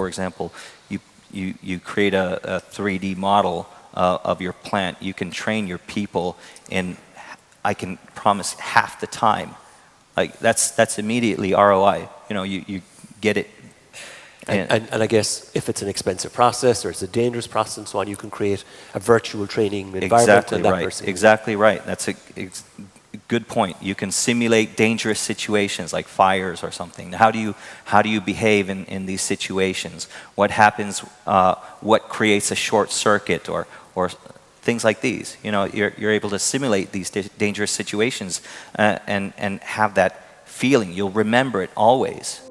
example, you create a 3D model of your plant. You can train your people in, I can promise, half the time. Like that's immediately ROI. You know, you get it. And I guess if it's an expensive process or it's a dangerous process and so on, you can create a virtual training environment. Exactly right. That's a good point. You can simulate dangerous situations like fires or something. How do you behave in these situations? What happens? What creates a short circuit or things like these? You know, you're able to simulate these dangerous situations and have that feeling. You'll remember it always.